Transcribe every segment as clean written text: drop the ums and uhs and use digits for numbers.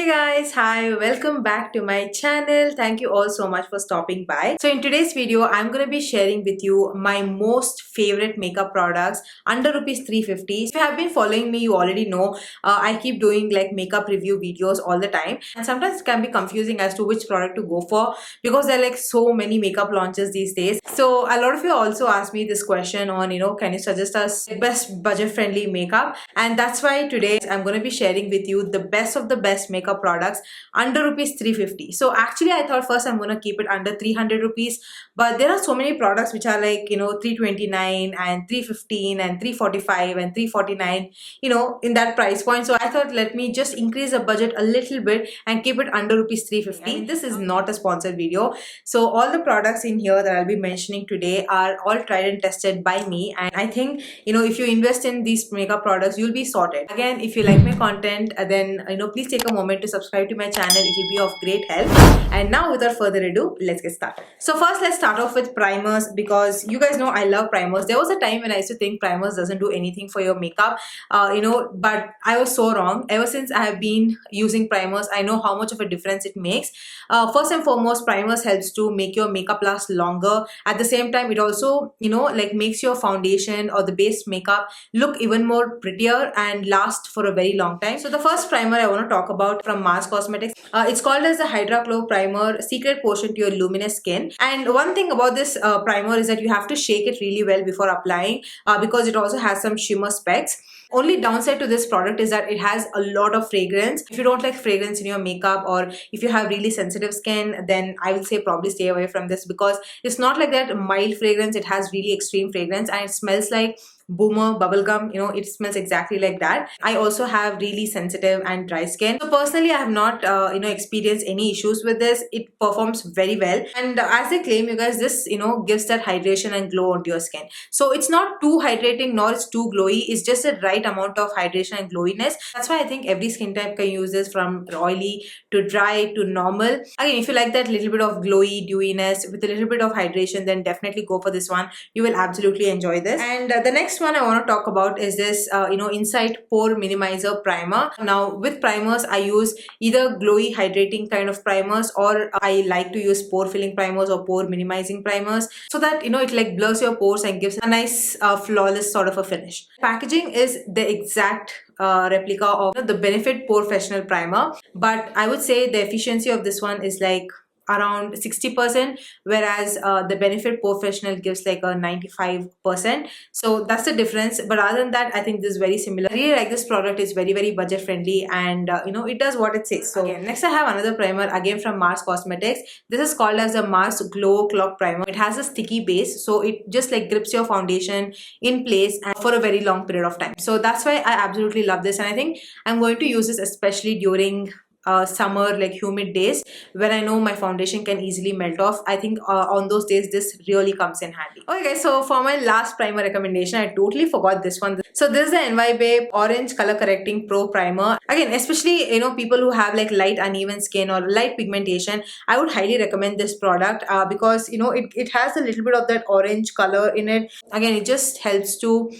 Hey guys, hi, welcome back to my channel. Thank you all so much for stopping by. So in today's video, I'm going to be sharing with you my most favorite makeup products under rupees 350. If you have been following me, you already know I keep doing like makeup review videos all the time. And sometimes it can be confusing as to which product to go for because there are like so many makeup launches these days. So a lot of you also asked me this question on, can you suggest us best budget friendly makeup? And that's why today I'm going to be sharing with you the best of the best makeup products under rupees 350. So actually I thought first I'm going to keep it under 300 rupees, but there are so many products which are like 329 and 315 and 345 and 349 in that price point. So I thought let me just increase the budget a little bit and keep it under rupees 350. I mean, this is not a sponsored video, so all the products in here that I'll be mentioning today are all tried and tested by me, and I think if you invest in these makeup products you'll be sorted. Again, if you like my content, then please take a moment to subscribe to my channel. It will be of great help. And now without further ado, let's get started. So first let's start off with primers, because you guys know I love primers. There was a time when I used to think primers doesn't do anything for your makeup, but I was so wrong. Ever since I have been using primers, I know how much of a difference it makes. First and foremost, primers helps to make your makeup last longer. At the same time, it also makes your foundation or the base makeup look even more prettier and last for a very long time. So the first primer I want to talk about from Mars Cosmetics, it's called as the Hydra Glow Primer, secret potion to your luminous skin. And one thing about this primer is that you have to shake it really well before applying, because it also has some shimmer specks. Only downside to this product is that it has a lot of fragrance. If you don't like fragrance in your makeup, or if you have really sensitive skin, then I will say probably stay away from this, because it's not like that mild fragrance. It has really extreme fragrance and it smells like boomer bubblegum. It smells exactly like that. I also have really sensitive and dry skin, so personally I have not experienced any issues with this. It performs very well, and as they claim, you guys, this gives that hydration and glow onto your skin. So it's not too hydrating nor it's too glowy. It's just the right amount of hydration and glowiness. That's why I think every skin type can use this, from oily to dry to normal. Again, if you like that little bit of glowy dewiness with a little bit of hydration, then definitely go for this one. You will absolutely enjoy this. And the next one I want to talk about is this Insight Pore Minimizer Primer. Now with primers, I use either glowy hydrating kind of primers, or I like to use pore filling primers or pore minimizing primers, so that it like blurs your pores and gives a nice flawless sort of a finish. Packaging is the exact replica of the Benefit Pore Professional Primer, but I would say the efficiency of this one is like around 60%, whereas the Benefit Professional gives like a 95%. So that's the difference. But other than that, I think this is very similar. I really like this product. It's very, very budget friendly, and it does what it says. So again, next I have another primer again from Mars Cosmetics. This is called as the Mars Glow Clock Primer. It has a sticky base, so it just like grips your foundation in place and for a very long period of time. So that's why I absolutely love this, and I think I'm going to use this especially during summer, like humid days, when I know my foundation can easily melt off. I think on those days this really comes in handy. Okay guys, so for my last primer recommendation, I totally forgot this one. So this is the NY Babe Orange Color Correcting Pro Primer. Again, especially people who have like light uneven skin or light pigmentation, I would highly recommend this product because it has a little bit of that orange color in it. Again, it just helps to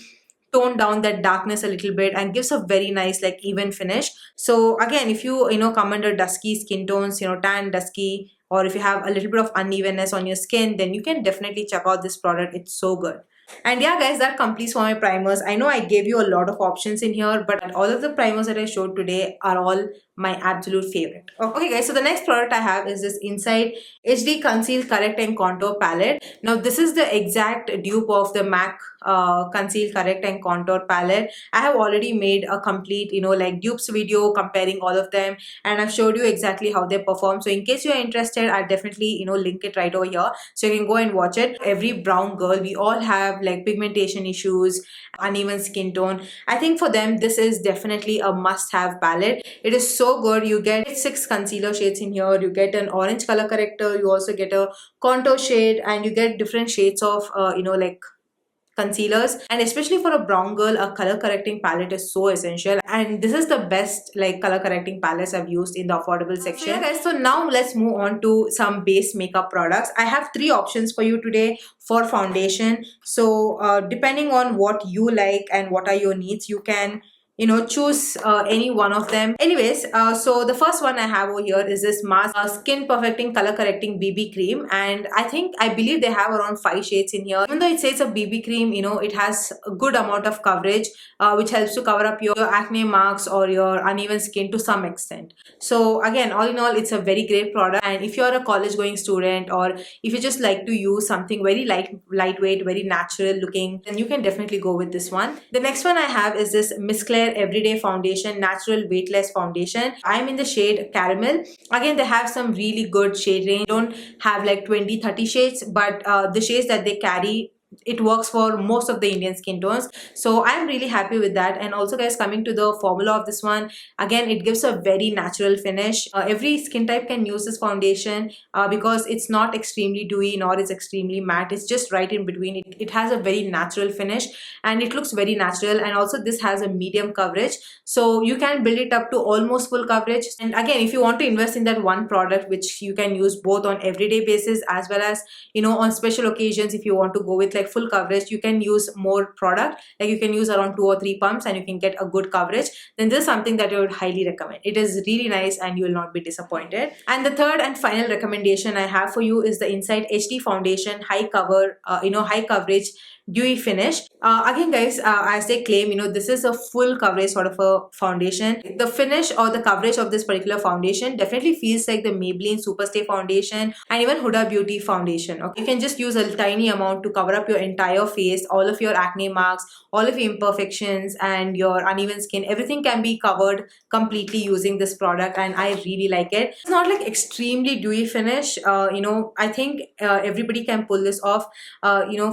tone down that darkness a little bit and gives a very nice like even finish. So again, if you come under dusky skin tones, tan, dusky, or if you have a little bit of unevenness on your skin, then you can definitely check out this product. It's so good. And yeah guys, that completes for my primers. I know I gave you a lot of options in here, but all of the primers that I showed today are all my absolute favorite. Okay guys, so the next product I have is this Insight HD Conceal Correct and Contour Palette. Now this is the exact dupe of the MAC Conceal Correct and Contour Palette. I have already made a complete like dupes video comparing all of them, and I've showed you exactly how they perform. So in case you're interested, I'll definitely link it right over here, so you can go and watch it. Every brown girl, we all have like pigmentation issues, uneven skin tone. I think for them this is definitely a must-have palette. It is so good. You get 6 concealer shades in here, you get an orange color corrector, you also get a contour shade, and you get different shades of like concealers. And especially for a brown girl, a color correcting palette is so essential, and this is the best like color correcting palettes I've used in the affordable section. So yeah guys, so now let's move on to some base makeup products. I have 3 options for you today for foundation. So depending on what you like and what are your needs, you can choose any one of them. Anyways, so the first one I have over here is this mask skin perfecting color correcting BB cream, and I believe they have around 5 shades in here. Even though it says a BB cream, it has a good amount of coverage, which helps to cover up your acne marks or your uneven skin to some extent. So again, all in all, it's a very great product, and if you're a college going student, or if you just like to use something very lightweight, very natural looking, then you can definitely go with this one. The next one I have is this Miss Claire Everyday Foundation Natural Weightless Foundation. I'm in the shade Caramel. Again, they have some really good shade range. They don't have like 20-30 shades, but the shades that they carry, it works for most of the Indian skin tones. So I'm really happy with that. And also guys, coming to the formula of this one, again, it gives a very natural finish. Every skin type can use this foundation because it's not extremely dewy nor it's extremely matte. It's just right in between. It has a very natural finish and it looks very natural. And also this has a medium coverage, so you can build it up to almost full coverage. And again, if you want to invest in that one product which you can use both on everyday basis as well as on special occasions, if you want to go with like full coverage, you can use more product. Like you can use around 2 or 3 pumps and you can get a good coverage. Then this is something that I would highly recommend. It is really nice and you will not be disappointed. And the third and final recommendation I have for you is the Inside HD Foundation High High Coverage Dewy Finish. Again guys, as they claim, this is a full coverage sort of a foundation. The finish or the coverage of this particular foundation definitely feels like the Maybelline Superstay foundation and even Huda Beauty foundation. Okay, you can just use a tiny amount to cover up your entire face, all of your acne marks, all of your imperfections and your uneven skin. Everything can be covered completely using this product, and I really like it. It's not like extremely dewy finish. I think everybody can pull this off.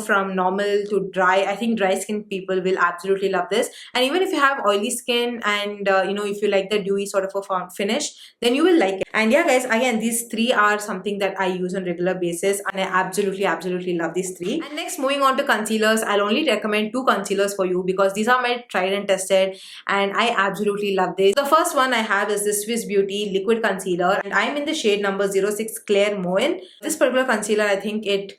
From normal to dry. I think dry skin people will absolutely love this. And even if you have oily skin and if you like the dewy sort of a finish, then you will like it. And yeah guys, again, these three are something that I use on regular basis and I absolutely love these three. And next, moving on to concealers, I'll only recommend 2 concealers for you because these are my tried and tested and I absolutely love this. The first one I have is the Swiss Beauty Liquid Concealer and I'm in the shade number 06 Claire Moen. This particular concealer, I think it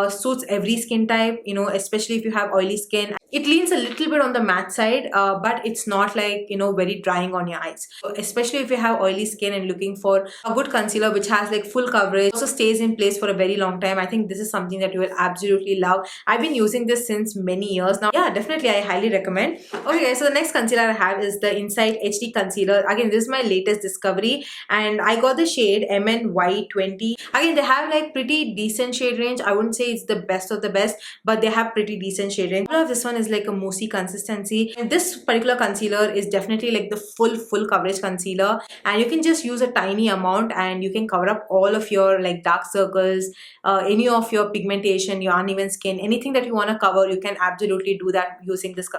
suits every skin type, especially if you have oily skin. It leans a little bit on the matte side, but it's not like, very drying on your eyes. So especially if you have oily skin and looking for a good concealer which has like full coverage, also stays in place for a very long time, I think this is something that you will absolutely love. I've been using this since many years now. Yeah, definitely I highly recommend. Okay guys, so the next concealer I have is the Inside HD Concealer. Again, this is my latest discovery and I got the shade MNY20. Again, they have like pretty decent shade range. I wouldn't say it's the best of the best, but they have pretty decent shade range. All of this one is like a moussey consistency, and this particular concealer is definitely like the full coverage concealer, and you can just use a tiny amount and you can cover up all of your like dark circles, any of your pigmentation, your uneven skin, anything that you want to cover, you can absolutely do that using this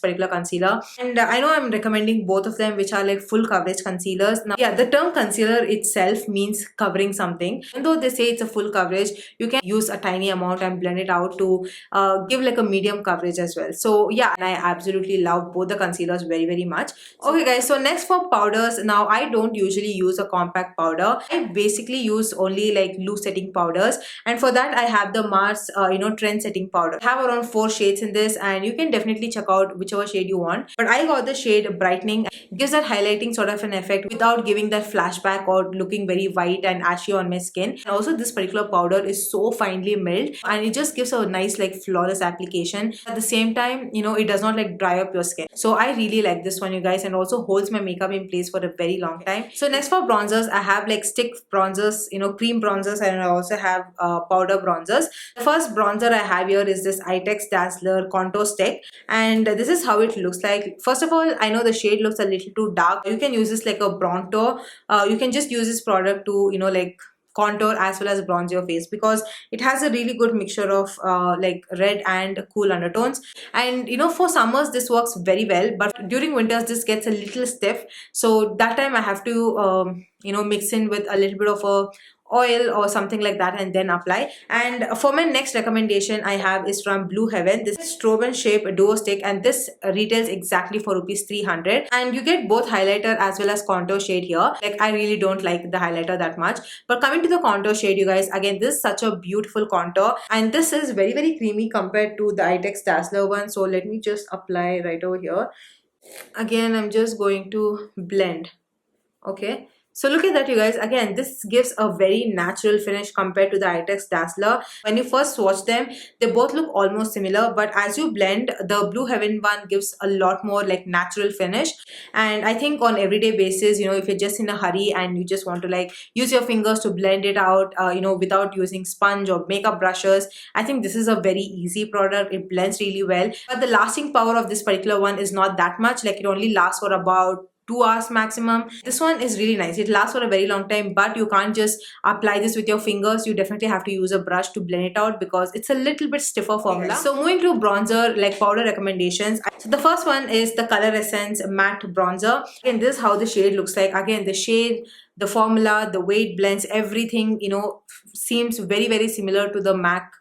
particular concealer. And I know I'm recommending both of them, which are like full coverage concealers. Now yeah, the term concealer itself means covering something. Even though they say it's a full coverage, you can use a tiny amount and blend it out to give like a medium coverage as well. So yeah, and I absolutely love both the concealers very much. Okay guys, so next for powders. Now I don't usually use a compact powder. I basically use only like loose setting powders, and for that I have the Mars trend setting powder. I have around 4 shades in this and you can definitely check out whichever shade you want, but I got the shade Brightening. It gives that highlighting sort of an effect without giving that flashback or looking very white and ashy on my skin. And also this particular powder is so finely milled and it just gives a nice like flawless application. At the same time, it does not like dry up your skin. So I really like this one, you guys, and also holds my makeup in place for a very long time. So next for bronzers, I have like stick bronzers, cream bronzers, and I also have powder bronzers. The first bronzer I have here is this Itex Dazzler Contour Stick, and this is how it looks like. First of all, I know the shade looks a little too dark. You can use this like a bronzer. You can just use this product to like contour as well as bronze your face because it has a really good mixture of like red and cool undertones. And for summers this works very well, but during winters this gets a little stiff, so that time I have to mix in with a little bit of a oil or something like that and then apply. And for my next recommendation I have is from Blue Heaven. This is Stroben shape duo stick and this retails exactly for rupees 300, and you get both highlighter as well as contour shade here. Like I really don't like the highlighter that much, but coming to the contour shade, you guys, again this is such a beautiful contour and this is very creamy compared to the Itex Dazzler one. So let me just apply right over here. Again, I'm just going to blend. Okay, so look at that, you guys. Again, this gives a very natural finish compared to the ITEX Dazzler. When you first swatch them, they both look almost similar, but as you blend, the Blue Heaven one gives a lot more like natural finish. And I think on everyday basis, if you're just in a hurry and you just want to like use your fingers to blend it out, without using sponge or makeup brushes, I think this is a very easy product. It blends really well, but the lasting power of this particular one is not that much. Like, it only lasts for about 2 hours maximum. This one is really nice. It lasts for a very long time, but you can't just apply this with your fingers. You definitely have to use a brush to blend it out because it's a little bit stiffer formula. Okay. So moving to bronzer, like powder recommendations. So the first one is the Color Essence Matte Bronzer. Again, this is how the shade looks like. Again, the shade, the formula, the way it blends, everything, seems very, very similar to the MAC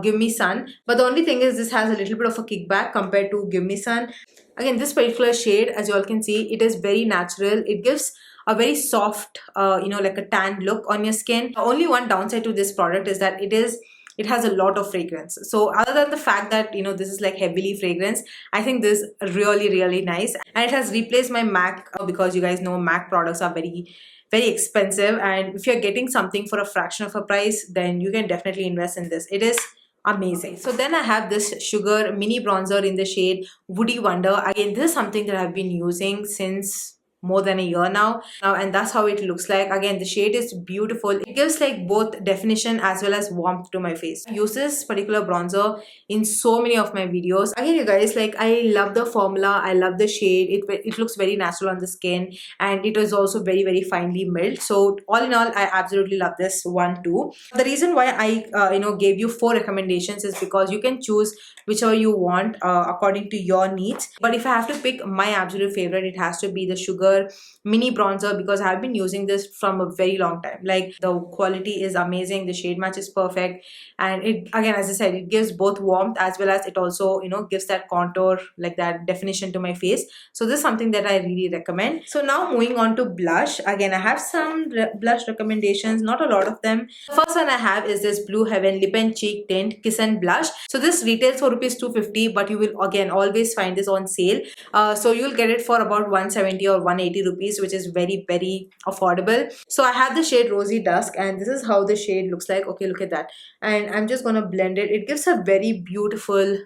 Give Me Sun. But the only thing is this has a little bit of a kickback compared to Give Me Sun. Again, this particular shade, as you all can see, it is very natural. It gives a very soft, like a tan look on your skin. Only one downside to this product is that it has a lot of fragrance. So other than the fact that, this is like heavily fragrance, I think this is really, really nice. And it has replaced my MAC because you guys know MAC products are very, very expensive. And if you're getting something for a fraction of a price, then you can definitely invest in this. It is amazing. So then I have this Sugar mini bronzer in the shade Woody Wonder. Again, this is something that I've been using since more than a year now, and that's how it looks like. Again, the shade is beautiful. It gives like both definition as well as warmth to my face. I use this particular bronzer in so many of my videos. Again, you guys, like, I love the formula, I love the shade. It looks very natural on the skin, and it is also very, very finely milled. So all in all, I absolutely love this one too. The reason why I gave you 4 recommendations is because you can choose whichever you want according to your needs. But if I have to pick my absolute favorite, it has to be the Sugar mini bronzer because I've been using this from a very long time. Like, the quality is amazing, the shade match is perfect, and it, again, as I said, it gives both warmth as well as it also gives that contour, like that definition to my face. So this is something that I really recommend. So now moving on to blush. Again, I have some blush recommendations, not a lot of them. The first one I have is this Blue Heaven Lip and Cheek Tint Kiss and Blush. So this retails for rupees 250, but you will again always find this on sale. So you'll get it for about 170 or 180 rupees, which is very, very affordable. So I have the shade Rosy Dusk, and this is how the shade looks like. Okay, look at that. And I'm just gonna blend it. It gives a very beautiful,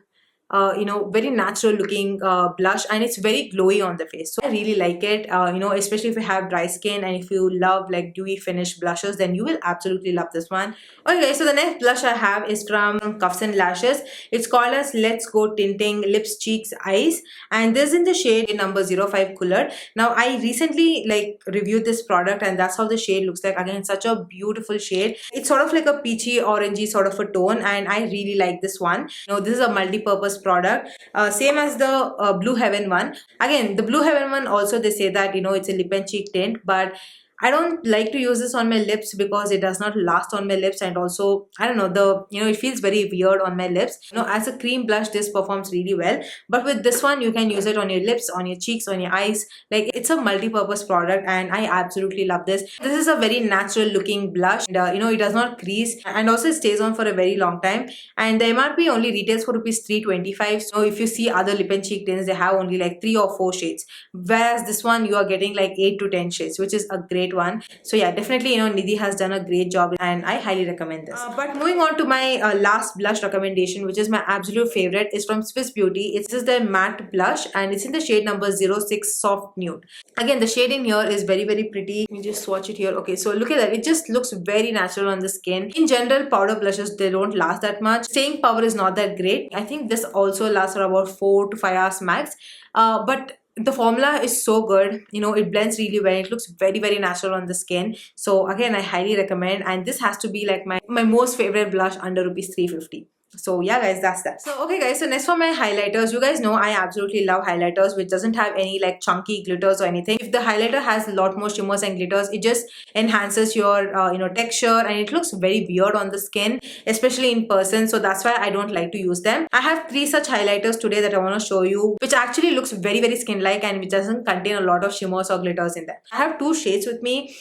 very natural looking blush, and it's very glowy on the face. So I really like it, especially if you have dry skin and if you love like dewy finish blushes, then you will absolutely love this one. Okay, so the next blush I have is from Cuffs and Lashes. It's called as Let's Go Tinting Lips, Cheeks, Eyes, and this is in the shade number 05 Cooler. Now, I recently like reviewed this product, and that's how the shade looks like. Again, such a beautiful shade. It's sort of like a peachy orangey sort of a tone, and I really like this one. This is a multi-purpose product, same as the Blue Heaven one. Again, the Blue Heaven one also, they say that it's a lip and cheek tint, but I don't like to use this on my lips because it does not last on my lips, and also I don't know, it feels very weird on my lips. As a cream blush, this performs really well, but with this one you can use it on your lips, on your cheeks, on your eyes. Like, it's a multi-purpose product, and I absolutely love this. This is a very natural looking blush, and it does not crease, and also it stays on for a very long time, and the MRP only retails for rupees 325. So if you see other lip and cheek tints, they have only like 3 or 4 shades, whereas this one you are getting like 8 to 10 shades, which is a great one. So yeah, definitely Nidhi has done a great job, and I highly recommend this. But moving on to my last blush recommendation, which is my absolute favorite, is from Swiss Beauty. It's just the matte blush, and it's in the shade number 06 Soft Nude. Again, the shade in here is very, very pretty. Let me just swatch it here. Okay, so look at that. It just looks very natural on the skin. In general, powder blushes, they don't last that much. Staying power is not that great. I think this also lasts for about 4 to 5 hours max. But the formula is so good. It blends really well. It looks very, very natural on the skin. So again, I highly recommend, and this has to be like my most favorite blush under rupees 350. So yeah, guys, that's that. So okay, guys, so next for my highlighters. You guys know I absolutely love highlighters which doesn't have any like chunky glitters or anything. If the highlighter has a lot more shimmers and glitters, it just enhances your texture, and it looks very weird on the skin, especially in person. So that's why I don't like to use them. I have 3 such highlighters today that I want to show you, which actually looks very, very skin like, and which doesn't contain a lot of shimmers or glitters in them. I have 2 shades with me,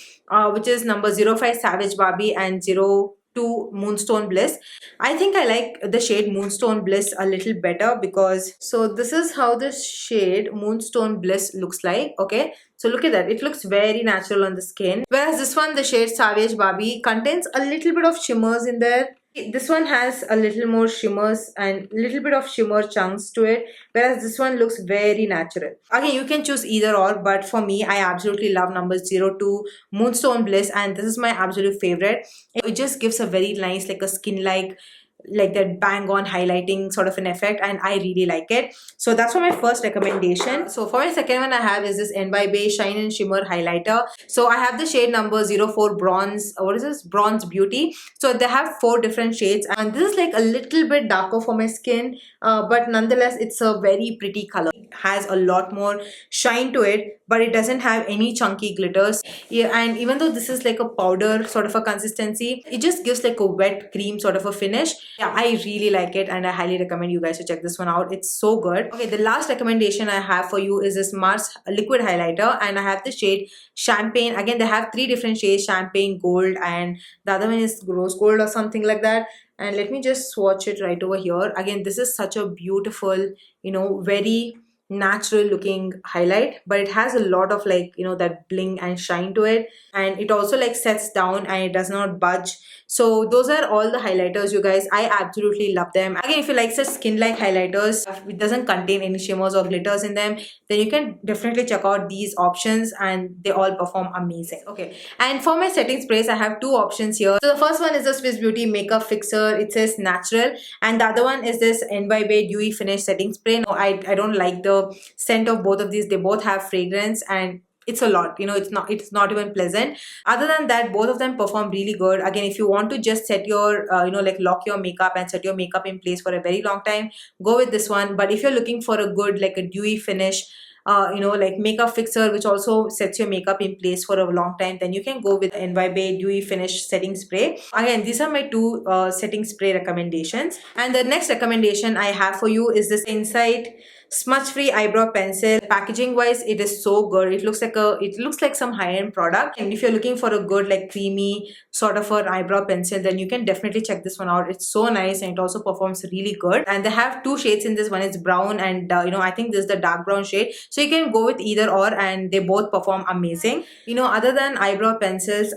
which is number 05 Savage Barbie and to Moonstone Bliss. I think I like the shade Moonstone Bliss a little better because, so this is how the shade Moonstone Bliss looks like. Okay, so look at that, it looks very natural on the skin, whereas this one, the shade Savage Barbie, contains a little bit of shimmers in there. This one has a little more shimmers and little bit of shimmer chunks to it, whereas this one looks very natural. Again, you can choose either or, but for me, I absolutely love number 02 Moonstone Bliss, and this is my absolute favorite. It just gives a very nice, like a skin like that bang on highlighting sort of an effect, and I really like it. So that's for my first recommendation. So for my second one, I have is this NYB Shine and Shimmer highlighter. So I have the shade number 04 Bronze. What is this? Bronze Beauty. So they have 4 different shades, and this is like a little bit darker for my skin, but nonetheless it's a very pretty color. It has a lot more shine to it, but it doesn't have any chunky glitters. Yeah, and even though this is like a powder sort of a consistency, it just gives like a wet cream sort of a finish. Yeah, I really like it, and I highly recommend you guys to check this one out. It's so good. Okay, the last recommendation I have for you is this Mars liquid highlighter, and I have the shade Champagne. Again, they have 3 different shades: Champagne, Gold, and the other one is Rose Gold or something like that. And let me just swatch it right over here. Again, this is such a beautiful, very natural looking highlight, but it has a lot of like that bling and shine to it, and it also like sets down and it does not budge. So those are all the highlighters, you guys. I absolutely love them. Again, if you like such skin like highlighters, it doesn't contain any shimmers or glitters in them, then you can definitely check out these options, and they all perform amazing. Okay, and for my setting sprays, I have 2 options here. So the first one is the Swiss Beauty Makeup Fixer. It says natural, and the other one is this NYB Dewy Finish Setting Spray. No, I don't like the scent of both of these. They both have fragrance, and it's a lot, it's not even pleasant. Other than that, both of them perform really good. Again, if you want to just set your like lock your makeup and set your makeup in place for a very long time, go with this one. But if you're looking for a good like a dewy finish, like makeup fixer which also sets your makeup in place for a long time, then you can go with NYB Dewy Finish Setting Spray. Again, these are my 2 setting spray recommendations. And the next recommendation I have for you is this Insight smudge free eyebrow pencil. Packaging wise, it is so good. It looks like some high-end product, and if you're looking for a good like creamy sort of an eyebrow pencil, then you can definitely check this one out. It's so nice, and it also performs really good. And they have 2 shades in this. One is brown, and I think this is the dark brown shade, so you can go with either or, and they both perform amazing. Other than eyebrow pencils,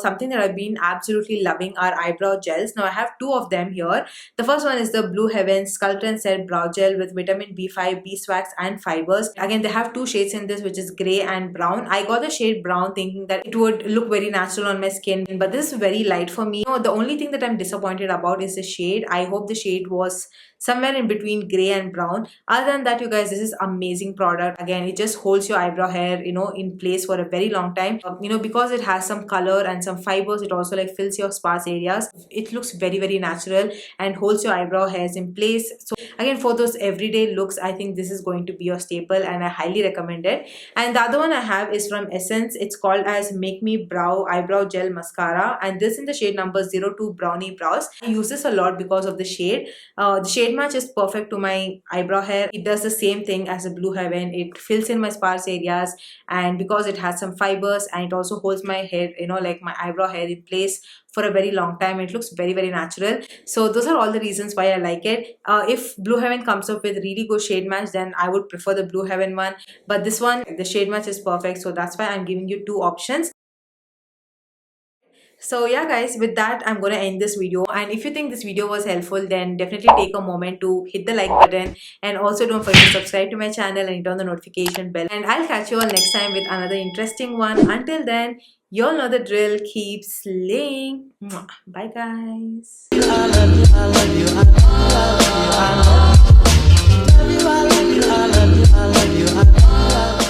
something that I've been absolutely loving are eyebrow gels. Now I have 2 of them here. The first one is the Blue Heaven Sculpt and Set Brow Gel with vitamin B5, beeswax and fibers. Again, they have 2 shades in this, which is grey and brown. I got the shade brown thinking that it would look very natural on my skin, but this is very light for me. The only thing that I'm disappointed about is the shade. I hope the shade was somewhere in between grey and brown. Other than that, you guys, this is amazing product. Again, it just holds your eyebrow hair in place for a very long time. Because it has some color and some fibers, it also like fills your sparse areas. It looks very, very natural and holds your eyebrow hairs in place. So again, for those everyday looks, I think this is going to be your staple, and I highly recommend it. And the other one I have is from Essence. It's called as Make Me Brow Eyebrow Gel Mascara, and this in the shade number 02 Brownie Brows. I use this a lot because of the shade. The shade match is perfect to my eyebrow hair. It does the same thing as a Blue Heaven. It fills in my sparse areas, and because it has some fibers, and it also holds my hair, like my eyebrow hair in place for a very long time. It looks very, very natural. So those are all the reasons why I like it. If Blue Heaven comes up with really good shade match, then I would prefer the Blue Heaven one, but this one, the shade match is perfect, so that's why I'm giving you 2 options. So yeah guys, with that I'm gonna end this video, and if you think this video was helpful, then definitely take a moment to hit the like button, and also don't forget to subscribe to my channel and turn on the notification bell, and I'll catch you all next time with another interesting one. Until then, you all know the drill. Keep slaying. Bye guys. I love you, I love you, I love you.